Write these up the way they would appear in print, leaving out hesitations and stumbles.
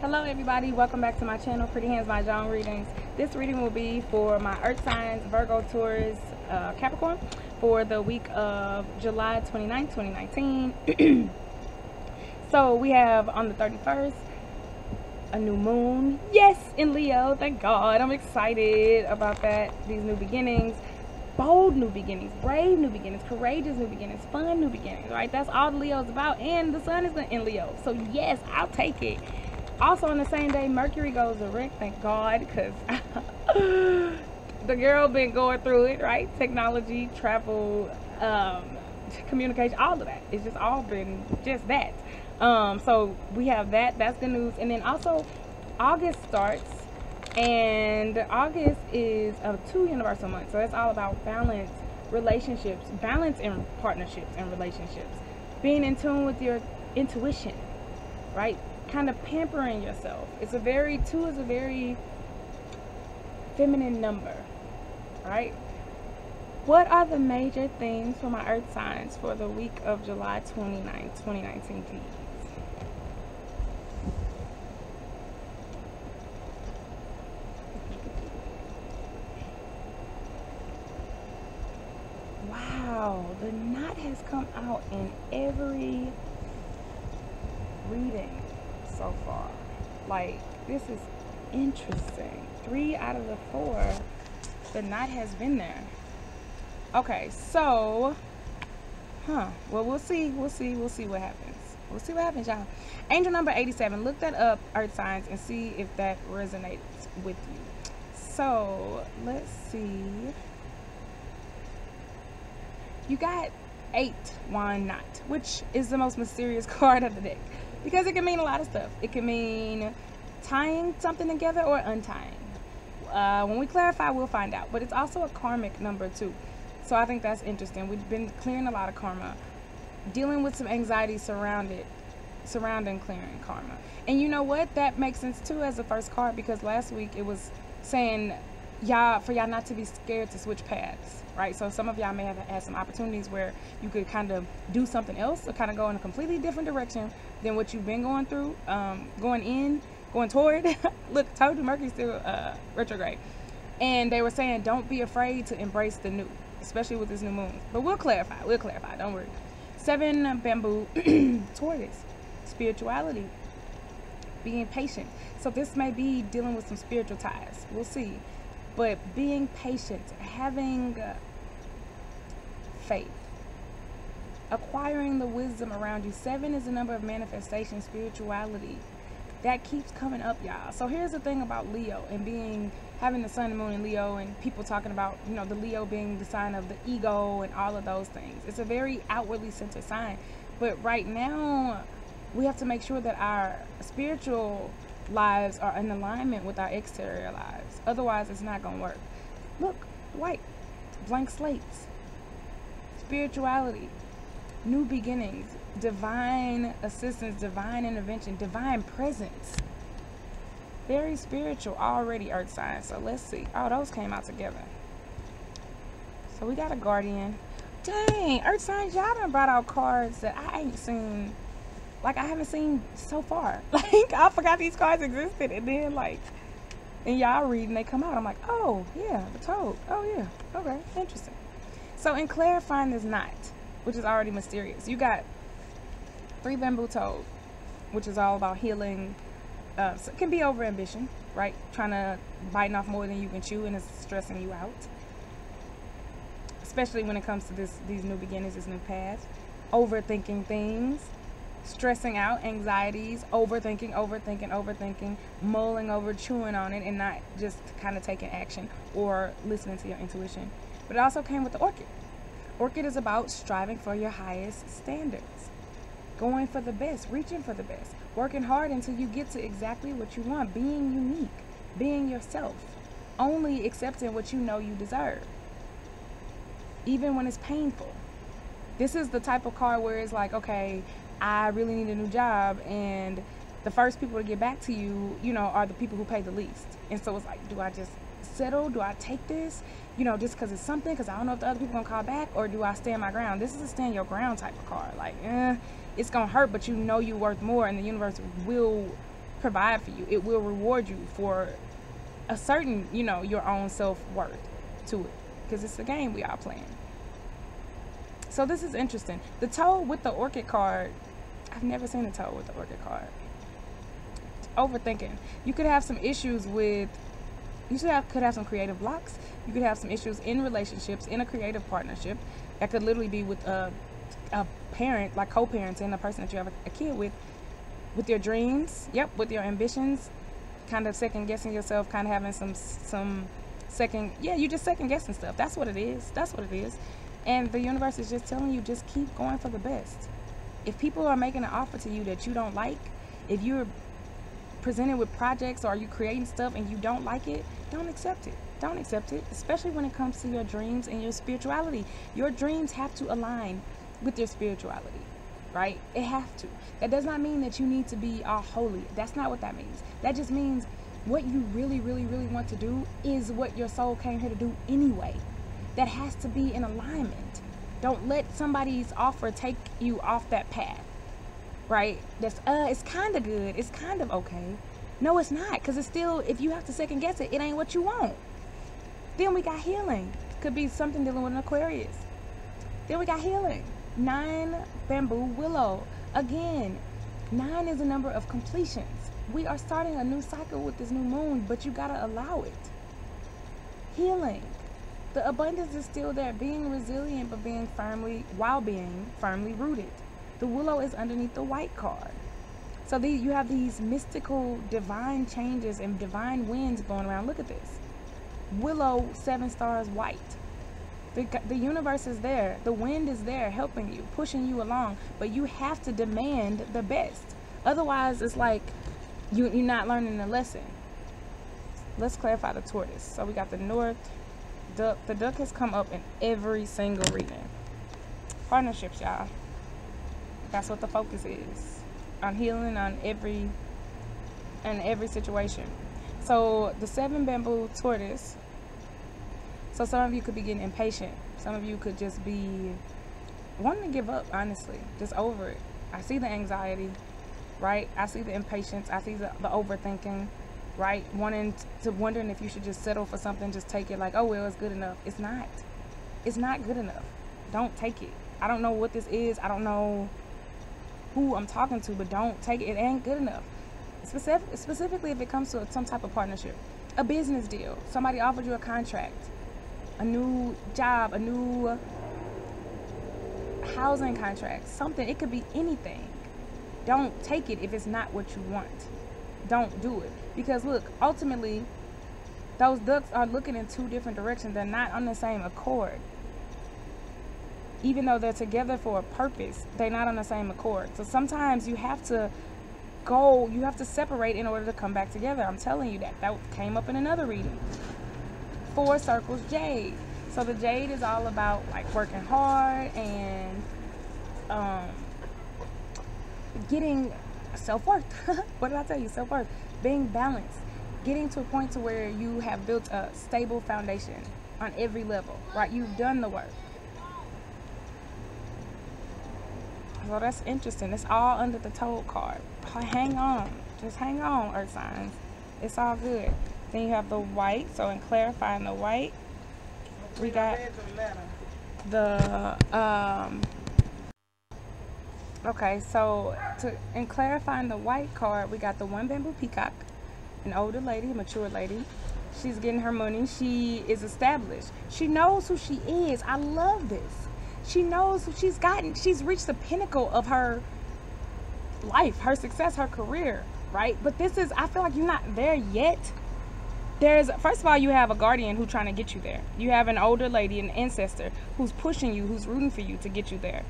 Hello everybody, welcome back to my channel, Pretty Hands Mah Jongg readings. This reading will be for my Earth signs, Virgo, Taurus, Capricorn for the week of July 29th, 2019. So we have on the 31st a new moon, yes, in Leo. Thank God. I'm excited about that. These new beginnings, bold new beginnings, brave new beginnings, courageous new beginnings, fun new beginnings, right? That's all Leo's about, and the sun is in Leo, so yes, I'll take it. Also on the same day, Mercury goes direct, thank God, because the girl been going through it, right? Technology, travel, communication, all of that. It's just all been just that. So we have that. That's the news. And then also August starts, and August is a 2 universal month. So it's all about balance, relationships, balance in partnerships and relationships, being in tune with your intuition, right? Kind of pampering yourself. It's a very, 2 is a very feminine number, right? What are the major themes for my earth signs for the week of July 29th, 2019, please? Wow, the knot has come out in every reading so far. Like, this is interesting. 3 out of the 4, the knot has been there. Okay, so well, we'll see what happens. We'll see what happens, y'all. Angel number 87, look that up, earth signs, and see if that resonates with you. So let's see. You got 8 wand knot, which is the most mysterious card of the deck, because it can mean a lot of stuff. It can mean tying something together or untying. When we clarify, we'll find out. But it's also a karmic number too. So I think that's interesting. We've been clearing a lot of karma, dealing with some anxiety surrounding clearing karma. And you know what? That makes sense too as the first card, because last week it was saying for y'all not to be scared to switch paths, right? So some of y'all may have had some opportunities where you could kind of do something else or kind of go in a completely different direction than what you've been going through, going toward. Look, told you Mercury's still retrograde. And they were saying don't be afraid to embrace the new, especially with this new moon. But we'll clarify, don't worry. 7 bamboo, Taurus, spirituality, being patient. So this may be dealing with some spiritual ties, we'll see. But being patient, having faith, acquiring the wisdom around you. 7 is the number of manifestation, spirituality. That keeps coming up, y'all. So here's the thing about Leo and having the sun and moon in Leo, and people talking about, you know, the Leo being the sign of the ego and all of those things. It's a very outwardly centered sign. But right now, we have to make sure that our spiritual lives are in alignment with our exterior lives. Otherwise, it's not going to work. Look, white, blank slates, spirituality, new beginnings, divine assistance, divine intervention, divine presence. Very spiritual already, earth signs. So let's see. Oh, those came out together. So we got a guardian. Dang, earth signs, y'all done brought out cards that I ain't seen. Like, I haven't seen so far. Like, I forgot these cards existed. And then, like, in y'all reading, they come out. I'm like, oh, yeah, the toad. Oh, yeah. Okay, interesting. So, in clarifying this knot, which is already mysterious, you got 3 bamboo toad, which is all about healing. So it can be over ambition, right? Trying to bite off more than you can chew, and it's stressing you out. Especially when it comes to these new beginnings, this new path. Overthinking things. Stressing out, anxieties, overthinking, mulling over, chewing on it, and not just kind of taking action or listening to your intuition. But it also came with the orchid. Orchid is about striving for your highest standards, going for the best, reaching for the best, working hard until you get to exactly what you want, being unique, being yourself, only accepting what you know you deserve, even when it's painful. This is the type of card where it's like, okay, I really need a new job, and the first people to get back to you, you know, are the people who pay the least. And so it's like, do I just settle? Do I take this, you know, just because it's something, because I don't know if the other people gonna call back, or do I stand my ground? This is a stand your ground type of card. Like, it's gonna hurt, but you know you're worth more, and the universe will provide for you. It will reward you for a certain, you know, your own self-worth to it, because it's a game we all playing. So this is interesting. The Toad with the Orchid card, I've never seen a Toad with the Orchid card. Overthinking. You could have some issues with, could have some creative blocks. You could have some issues in relationships, in a creative partnership. That could literally be with a parent, like co-parenting, a person that you have a kid with your dreams, with your ambitions, kind of second guessing yourself, kind of having some second, you just second guessing stuff. That's what it is. That's what it is. And the universe is just telling you, just keep going for the best. If people are making an offer to you that you don't like, if you're presented with projects or you creating stuff and you don't like it, don't accept it. Don't accept it, especially when it comes to your dreams and your spirituality. Your dreams have to align with your spirituality, right? It has to. That does not mean that you need to be all holy. That's not what that means. That just means what you really, really, really want to do is what your soul came here to do anyway. That has to be in alignment. Don't let somebody's offer take you off that path, right? That's it's kind of good, it's kind of okay. No, it's not, because it's still, if you have to second guess it, it ain't what you want. Then we got healing. Could be something dealing with an Aquarius. Then we got healing. 9 bamboo willow. Again, 9 is a number of completions. We are starting a new cycle with this new moon, but you gotta allow it. Healing. The abundance is still there, being resilient, but being firmly rooted. The willow is underneath the white card. So you have these mystical divine changes and divine winds going around. Look at this. Willow, 7 stars, white. The universe is there. The wind is there helping you, pushing you along. But you have to demand the best. Otherwise, it's like you're not learning the lesson. Let's clarify the tortoise. So we got the north. The duck has come up in every single reading. Partnerships, y'all. That's what the focus is. On healing on every situation. So the 7 bamboo tortoise. So some of you could be getting impatient. Some of you could just be wanting to give up, honestly. Just over it. I see the anxiety, right? I see the impatience. I see the overthinking. Right? Wondering if you should just settle for something, just take it like, oh, well, it's good enough. It's not. It's not good enough. Don't take it. I don't know what this is. I don't know who I'm talking to, but don't take it. It ain't good enough. Specifically if it comes to some type of partnership, a business deal. Somebody offered you a contract, a new job, a new housing contract, something. It could be anything. Don't take it if it's not what you want. Don't do it. Because look, ultimately, those ducks are looking in 2 different directions. They're not on the same accord. Even though they're together for a purpose, they're not on the same accord. So sometimes you have to separate in order to come back together. I'm telling you that. That came up in another reading. 4 circles, jade. So the jade is all about like working hard and getting self-worth. What did I tell you? Self-worth. Being balanced. Getting to a point to where you have built a stable foundation on every level, right? You've done the work. So that's interesting. It's all under the Toad card. Hang on. Just hang on, Earth signs. It's all good. Then you have the white. So in clarifying the white, we got the okay, so in clarifying the white card, we got the 1 bamboo peacock, an older lady, a mature lady. She's getting her money. She is established. She knows who she is. I love this. She knows who she's gotten. She's reached the pinnacle of her life, her success, her career, right? But this is, I feel like you're not there yet. First of all, you have a guardian who's trying to get you there. You have an older lady, an ancestor, who's pushing you, who's rooting for you to get you there.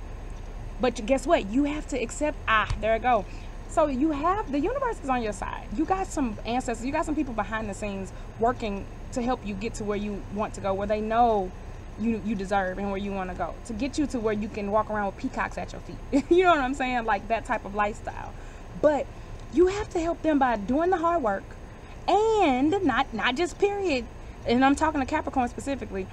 But guess what? You have to accept, there I go. So you have, the universe is on your side. You got some ancestors, you got some people behind the scenes working to help you get to where you want to go, where they know you deserve and where you want to go, to get you to where you can walk around with peacocks at your feet. You know what I'm saying? Like that type of lifestyle. But you have to help them by doing the hard work, and not just period. And I'm talking to Capricorn specifically.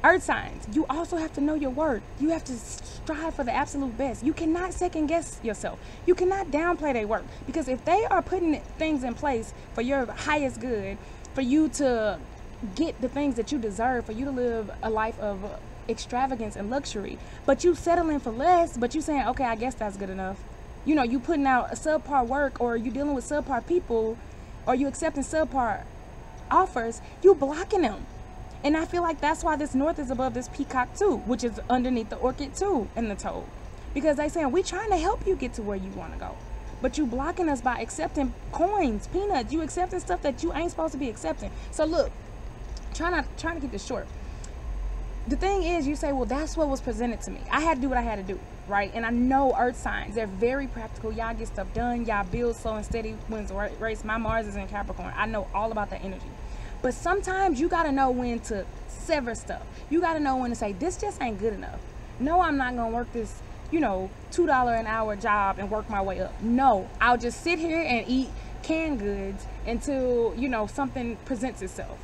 Earth signs, you also have to know your worth. You have to strive for the absolute best. You cannot second guess yourself. You cannot downplay their work, because if they are putting things in place for your highest good, for you to get the things that you deserve, for you to live a life of extravagance and luxury, but you settling for less, but you saying, okay, I guess that's good enough. You know, you putting out a subpar work, or you dealing with subpar people, or you accepting subpar offers, you blocking them. And I feel like that's why this north is above this peacock too, which is underneath the orchid too, and the toad. Because they saying, we trying to help you get to where you want to go, but you blocking us by accepting coins, peanuts. You accepting stuff that you ain't supposed to be accepting. So look, trying to keep this short. The thing is, you say, well, that's what was presented to me. I had to do what I had to do, right? And I know earth signs, they're very practical. Y'all get stuff done. Y'all build slow and steady wins the race. My Mars is in Capricorn. I know all about that energy. But sometimes you got to know when to sever stuff. You got to know when to say, this just ain't good enough. No, I'm not going to work this, you know, $2 an hour job and work my way up. No, I'll just sit here and eat canned goods until, you know, something presents itself.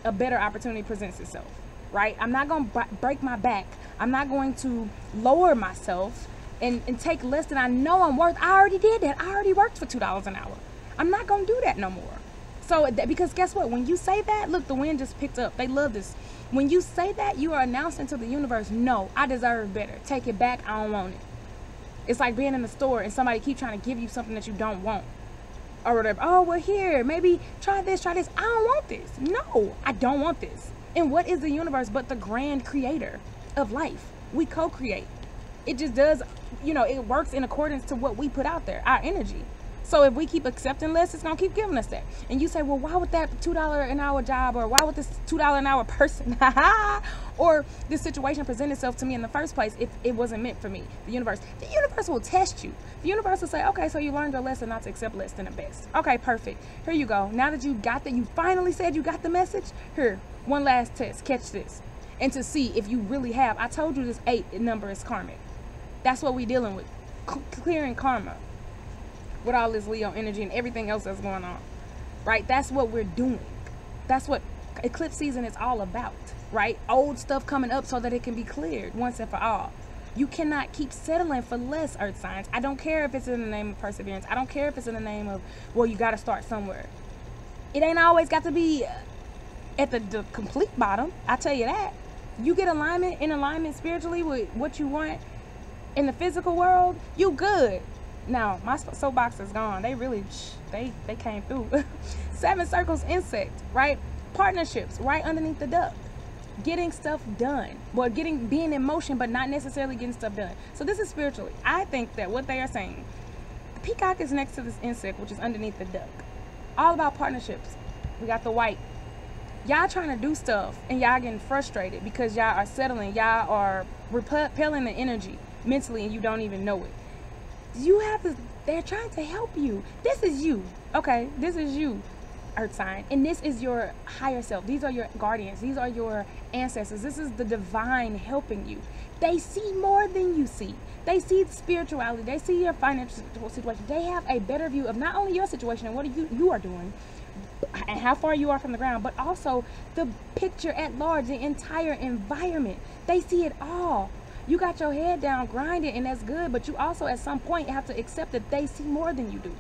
A better opportunity presents itself, right? I'm not going to break my back. I'm not going to lower myself and take less than I know I'm worth. I already did that. I already worked for $2 an hour. I'm not going to do that no more. So, because guess what? When you say that, look, the wind just picked up. They love this. When you say that, you are announcing to the universe, no, I deserve better. Take it back. I don't want it. It's like being in the store and somebody keep trying to give you something that you don't want. Or whatever. Oh, well, here, maybe try this, try this. I don't want this. No, I don't want this. And what is the universe but the grand creator of life? We co-create. It just does, you know, it works in accordance to what we put out there, our energy. So if we keep accepting less, it's going to keep giving us that. And you say, well, why would that $2 an hour job, or why would this $2 an hour person or this situation present itself to me in the first place if it wasn't meant for me? The universe will test you. The universe will say, okay, so you learned your lesson not to accept less than the best. Okay, perfect. Here you go. Now that you got that, you finally said you got the message. Here, one last test. Catch this. And to see if you really have. I told you this 8 number is karmic. That's what we're dealing with. Clearing karma. With all this Leo energy and everything else that's going on, right? That's what we're doing. That's what eclipse season is all about, right? Old stuff coming up so that it can be cleared once and for all. You cannot keep settling for less, earth signs. I don't care if it's in the name of perseverance. I don't care if it's in the name of, well, you got to start somewhere. It ain't always got to be at the complete bottom. I tell you that. You get in alignment spiritually with what you want in the physical world, you good. Now, my soapbox is gone. They really, they came through. 7 circles, insect, right? Partnerships, right underneath the duck. Getting stuff done. Well, being in motion, but not necessarily getting stuff done. So this is spiritually. I think that what they are saying, the peacock is next to this insect, which is underneath the duck. All about partnerships. We got the white. Y'all trying to do stuff, and y'all getting frustrated because y'all are settling. Y'all are repelling the energy mentally, and you don't even know it. You have to, they're trying to help you. This is you. Okay, this is you, earth sign. And this is your higher self. These are your guardians. These are your ancestors. This is the divine helping you. They see more than you see. They see the spirituality. They see your financial situation. They have a better view of not only your situation and what you are doing and how far you are from the ground, but also the picture at large, the entire environment. They see it all. You got your head down, grinding, and that's good, but you also at some point have to accept that they see more than you do.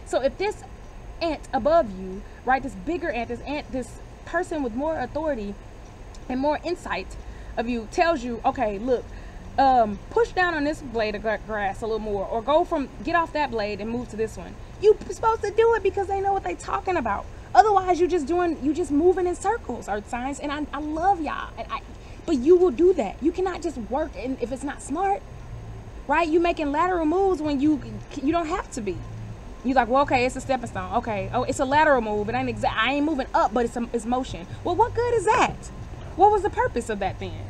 So if this ant above you, right, this bigger ant, this person with more authority and more insight of you tells you, okay, look, push down on this blade of grass a little more, or get off that blade and move to this one. You're supposed to do it because they know what they're talking about. Otherwise, you just moving in circles, earth signs, and I love y'all. But you will do that. You cannot just work and if it's not smart, right? You making lateral moves when you don't have to be. You're like, well, okay, it's a stepping stone. Okay, oh, it's a lateral move. It ain't I ain't moving up, but it's motion. Well, what good is that? What was the purpose of that then?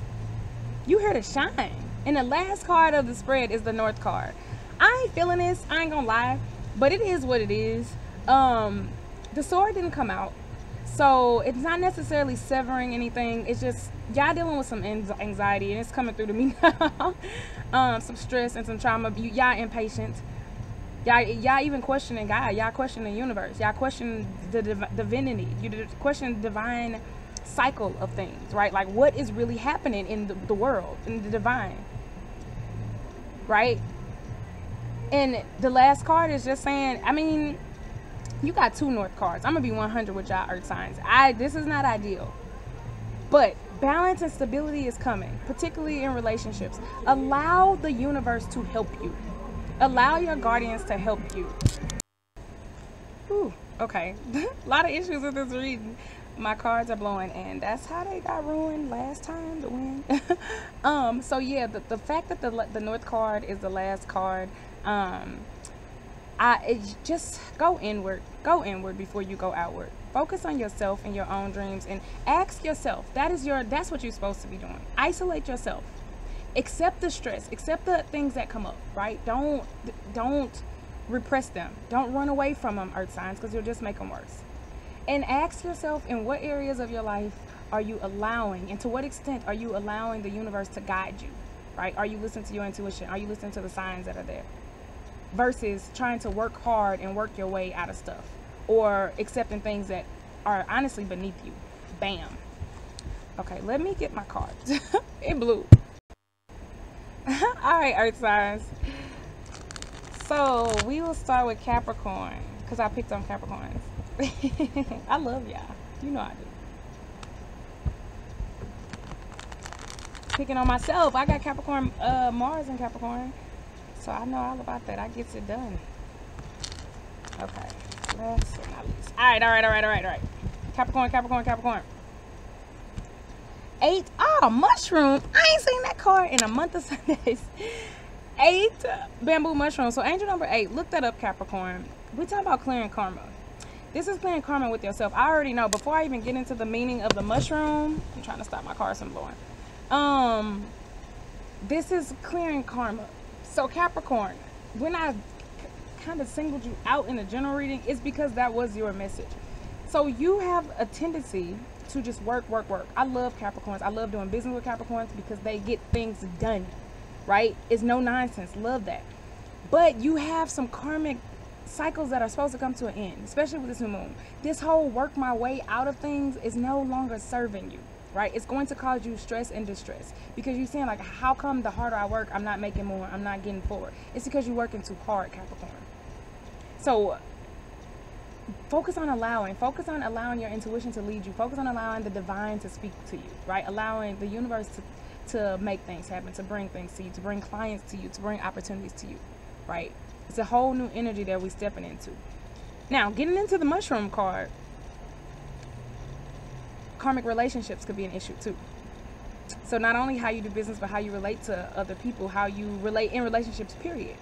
You here to shine. And the last card of the spread is the North card. I ain't feeling this. I ain't gonna lie, but it is what it is. The sword didn't come out. So it's not necessarily severing anything. It's just y'all dealing with some anxiety, and it's coming through to me now. Some stress and some trauma. Y'all impatient. Y'all even questioning God. Y'all questioning the universe. Y'all questioning the divinity. You question divine cycle of things, right? Like what is really happening in the world, in the divine, right? And the last card is just saying, I mean, you got 2 North cards. I'm gonna be 100 with y'all earth signs. This is not ideal, but balance and stability is coming, particularly in relationships. Allow the universe to help you. Allow your guardians to help you. Ooh, okay. A lot of issues with this reading. My cards are blowing, and that's how they got ruined last time, the win. So yeah, the fact that the North card is the last card, just go inward before you go outward. Focus on yourself and your own dreams, and ask yourself, that's what you're supposed to be doing. Isolate yourself, accept the stress, accept the things that come up, right? Don't repress them, don't run away from them, earth signs, because you'll just make them worse. And ask yourself, in what areas of your life are you allowing, and to what extent are you allowing the universe to guide you, right? Are you listening to your intuition? Are you listening to the signs that are there? Versus trying to work hard and work your way out of stuff, or accepting things that are honestly beneath you. Bam. Okay, let me get my cards. It blew. All right, earth signs. So we will start with Capricorn, because I picked on Capricorns. I love y'all. You know I do. Picking on myself. I got Capricorn, Mars in Capricorn. So I know all about that. I gets it done. Okay. Last but not least. All right. Capricorn. 8. Oh, mushroom. I ain't seen that card in a month of Sundays. 8 bamboo mushrooms. So angel number 8. Look that up, Capricorn. We're talking about clearing karma. This is clearing karma with yourself. I already know. Before I even get into the meaning of the mushroom, I'm trying to stop my cards from blowing. This is clearing karma. So Capricorn, when I kind of singled you out in the general reading, it's because that was your message. So you have a tendency to just work. I love Capricorns. I love doing business with Capricorns because they get things done, right? It's no nonsense. Love that. But you have some karmic cycles that are supposed to come to an end, especially with this new moon. This whole work my way out of things is no longer serving you, right? It's going to cause you stress and distress, because you're saying, like, how come the harder I work, I'm not making more, I'm not getting forward? It's because you're working too hard, Capricorn. So focus on allowing your intuition to lead you. Focus on allowing the divine to speak to you, right? Allowing the universe to make things happen, to bring things to you, to bring clients to you, to bring opportunities to you, right? It's a whole new energy that we're stepping into. Now, getting into the mushroom card, karmic relationships could be an issue too. So not only how you do business, but how you relate to other people, how you relate in relationships, period.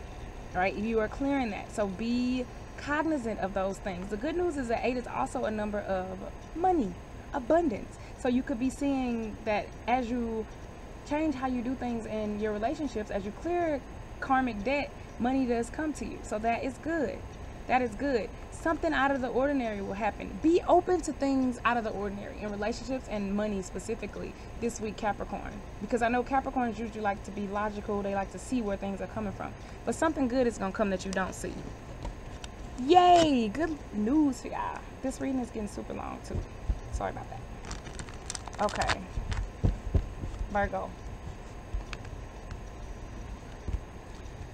Right? You are clearing that. So be cognizant of those things. The good news is that 8 is also a number of money, abundance. So you could be seeing that as you change how you do things in your relationships, as you clear karmic debt, money does come to you. So that is good. That is good. Something out of the ordinary will happen. Be open to things out of the ordinary in relationships and money specifically this week, Capricorn. Because I know Capricorns usually like to be logical. They like to see where things are coming from. But something good is going to come that you don't see. Yay! Good news for y'all. This reading is getting super long too. Sorry about that. Okay. Virgo.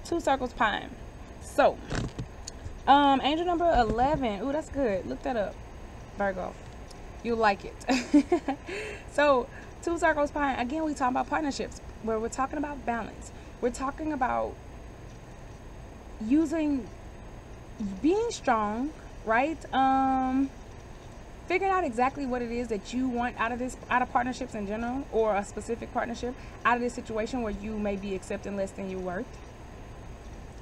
2 circles pine. So, angel number 11. Ooh, that's good. Look that up, Virgo. You'll like it. So, 2 circles pine. Again, we talk about partnerships, where we're talking about balance. We're talking about being strong, right? Figuring out exactly what it is that you want out of partnerships in general, or a specific partnership, out of this situation where you may be accepting less than you're worth.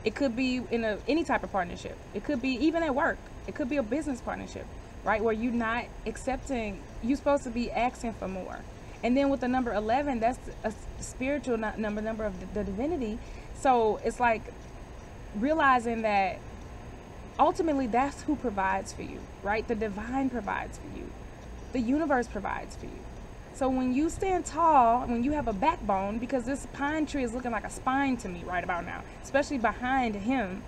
It could be in any type of partnership. It could be even at work. It could be a business partnership, right? Where you're not accepting, you're supposed to be asking for more. And then with the number 11, that's a spiritual number of the divinity. So it's like realizing that ultimately that's who provides for you, right? The divine provides for you. The universe provides for you. So when you stand tall, when you have a backbone, because this pine tree is looking like a spine to me right about now, especially behind him,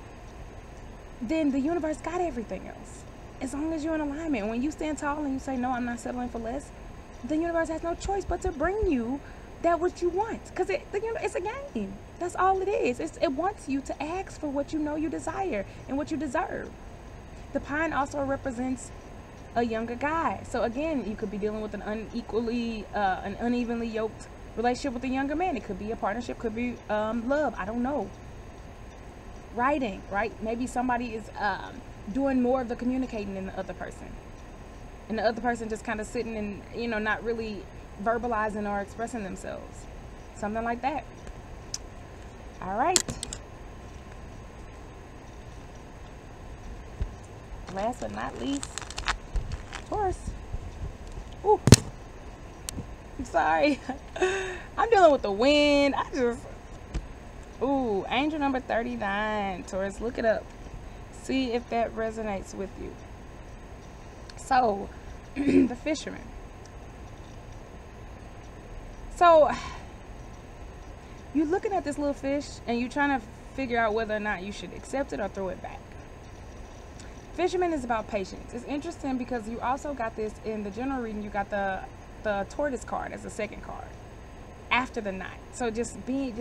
then the universe got everything else. As long as you're in alignment. When you stand tall and you say, no, I'm not settling for less, the universe has no choice but to bring you that what you want, because it's a game. That's all it is. It wants you to ask for what you know you desire and what you deserve. The pine also represents a younger guy. So again, you could be dealing with an unevenly yoked relationship with a younger man. It could be a partnership, could be love. I don't know. Writing, right? Maybe somebody is doing more of the communicating than the other person, and the other person just kind of sitting and not really verbalizing or expressing themselves. Something like that. All right. Last but not least, Taurus. Ooh, I'm sorry. I'm dealing with the wind. Ooh, angel number 39, Taurus. Look it up. See if that resonates with you. So, the fisherman. So, you're looking at this little fish and you're trying to figure out whether or not you should accept it or throw it back. Fisherman is about patience. It's interesting because you also got this in the general reading. You got the tortoise card as the second card after the Knight. So just being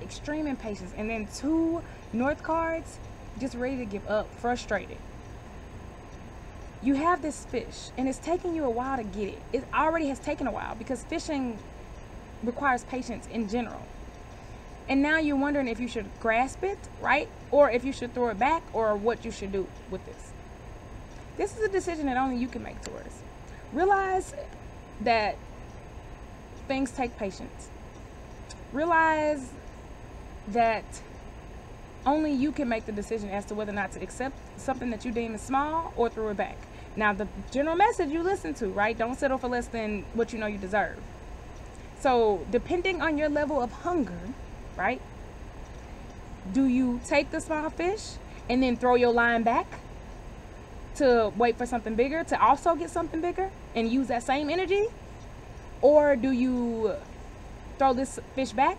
extreme impatience. And then 2 North cards, just ready to give up, frustrated. You have this fish and it's taking you a while to get it. It already has taken a while because fishing requires patience in general. And now you're wondering if you should grasp it, right? Or if you should throw it back, or what you should do with this. This is a decision that only you can make, Taurus. Realize that things take patience. Realize that only you can make the decision as to whether or not to accept something that you deem as small or throw it back. Now, the general message you listen to, right? Don't settle for less than what you know you deserve. So, depending on your level of hunger, right? Do you take the small fish and then throw your line back to wait for something bigger, to also get something bigger and use that same energy? Or do you throw this fish back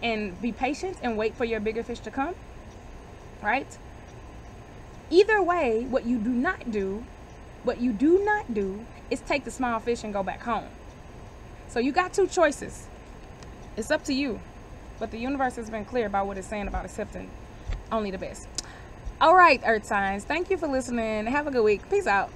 and be patient and wait for your bigger fish to come, right? Either way, what you do not do is take the small fish and go back home. So you got 2 choices. It's up to you. But the universe has been clear about what it's saying about accepting only the best. All right, Earth signs. Thank you for listening. Have a good week. Peace out.